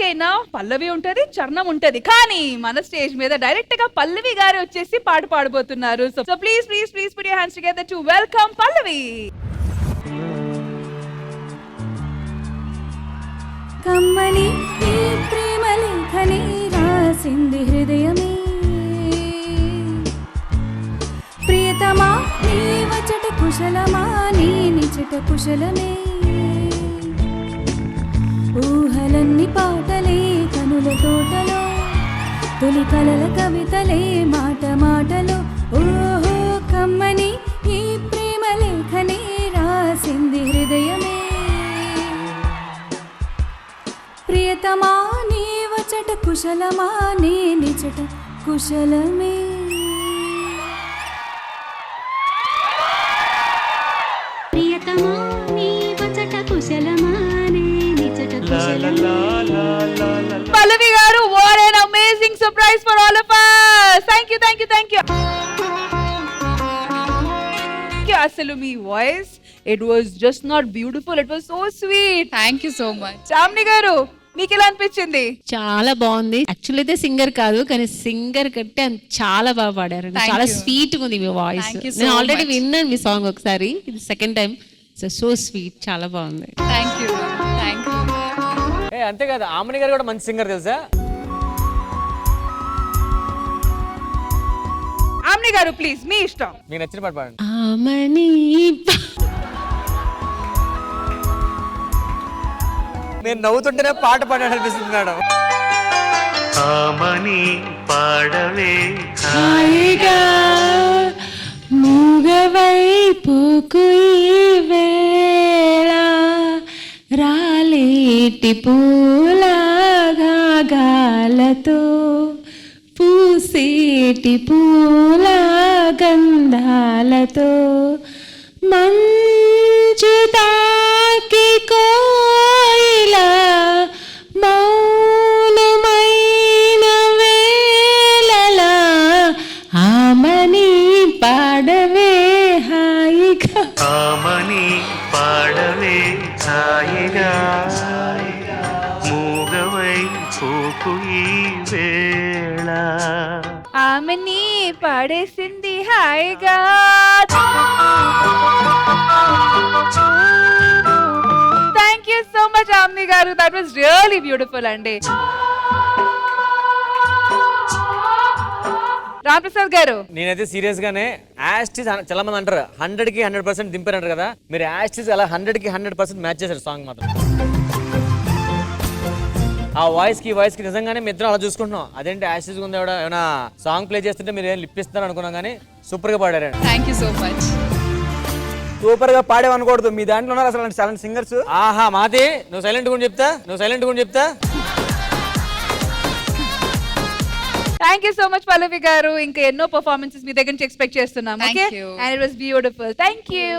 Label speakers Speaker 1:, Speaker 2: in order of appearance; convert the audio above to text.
Speaker 1: అయినా పల్లవి ఉంటది, చరణం ఉంటది. కానీ మన స్టేజ్ మీద డైరెక్ట్ గా పల్లవి గారు వచ్చేసి పాట పాడబోతున్నారు. So please please please put your hands together to welcome Pallavi.
Speaker 2: కమ్మని ఈ ప్రేమ లేఖని రాసింది హృదయమే, ప్రియతమా నీ వచ్చట కుశలమా, నీ నిచట కుశలమే. ఊహలన్నీ పాటలే కనుల తోటలో, తొలి కలల కవితలే మాట మాటలో. ఓహో కమ్మని ఈ ప్రేమ లేఖని రాసింది హృదయమే, ప్రియతమా నీ వచ్చట కుశలమా, నీ నిచట కుశలమే. ప్రియతమా నీ వచ్చట కుశలమా, నీ నిచట కుశలమే.
Speaker 1: పల్లవి గారు, what an amazing surprise for all of us. Thank you, thank you, thank you. అసలు మీ voice, it was just not beautiful, it was so sweet.
Speaker 3: Thank you so much.
Speaker 1: Chamni గారు, మీకు ఎలా అనిపించింది?
Speaker 4: చాలా బాగుంది. యాక్చువల్ అయితే సింగర్ కాదు, కానీ సింగర్ కంటే చాలా బాగా పాడారు. చాలా స్వీట్ ఉంది మీ వాయిస్. నేను ఆల్రెడీ విన్నాను మీ సాంగ్ ఒకసారి, ఇది సెకండ్ టైం. సో స్వీట్, చాలా బాగుంది.
Speaker 3: Thank you thank you.
Speaker 5: అంతే కదా, ఆమని గారు కూడా మంచి సింగర్ తెలుసా?
Speaker 1: ఆమ్ని గారు ప్లీజ్, మీ ఇష్టం.
Speaker 5: మీకు నచ్చిన పాట పాడండి.
Speaker 4: ఆమని
Speaker 5: నేను నవ్వుతుంటేనే పాట పాడాడు అనిపిస్తుంది మేడం.
Speaker 6: ఆమని పాడవే
Speaker 4: హాయిగా మూగవైపుకు ఈ వేళ, రాలేటి పూలగాలతో పూసేటి పూల గంధాలతో, మంచు తాకి కోయిలా మౌనమైన వేళలా, ఆమని పాడవే హాయిగా.
Speaker 6: ఆమని పాడవే హాయిగా, మూగవై పోకు ఈ వేళ.
Speaker 1: ఆమెని పాడేసింది హాయిగా. Thank you so much omni గారు, దట్ వాస్ రియల్లీ బ్యూటిఫుల్ అండి. రామ్ ప్రసాద్ గారు,
Speaker 5: నేనైతే సీరియస్ గానే యాస్టిస్ చాలా మంది అంటారు 100కి 100% దింపారంటారు కదా, మీరు యాస్టిస్ అలా 100కి 100% మ్యాచ్ చేశారు సాంగ్ మాత్రం. ఆ వాయిస్ కి నిజంగానే మీ ఇద్దరం అలా చూసుకుంటున్నాం. అదేంటి యాస్టిస్ ఉంది, ఏమైనా సాంగ్ ప్లే చేస్తుంటే మీరు ఏం లిప్పిస్తున్నారు అనుకున్నాం, కానీ సూపర్ గా పాడారండి.
Speaker 3: Thank you so much.
Speaker 5: Super గా పాడేవనుకోవద్దు, మీ దాంట్లో ఉన్నారు అసలు చాలా సింగర్స్. ఆహా మాది, నువ్వు సైలెంట్ కూడా చెప్తా.
Speaker 1: థ్యాంక్ యూ సో మచ్ పల్లవి గారు. ఇంకా ఎన్నో పర్ఫార్మెన్సెస్ మీ దగ్గర నుంచి ఎక్స్పెక్ట్ చేస్తున్నాం.
Speaker 3: Thank
Speaker 1: okay,
Speaker 3: you.
Speaker 1: And it was beautiful. Thank you.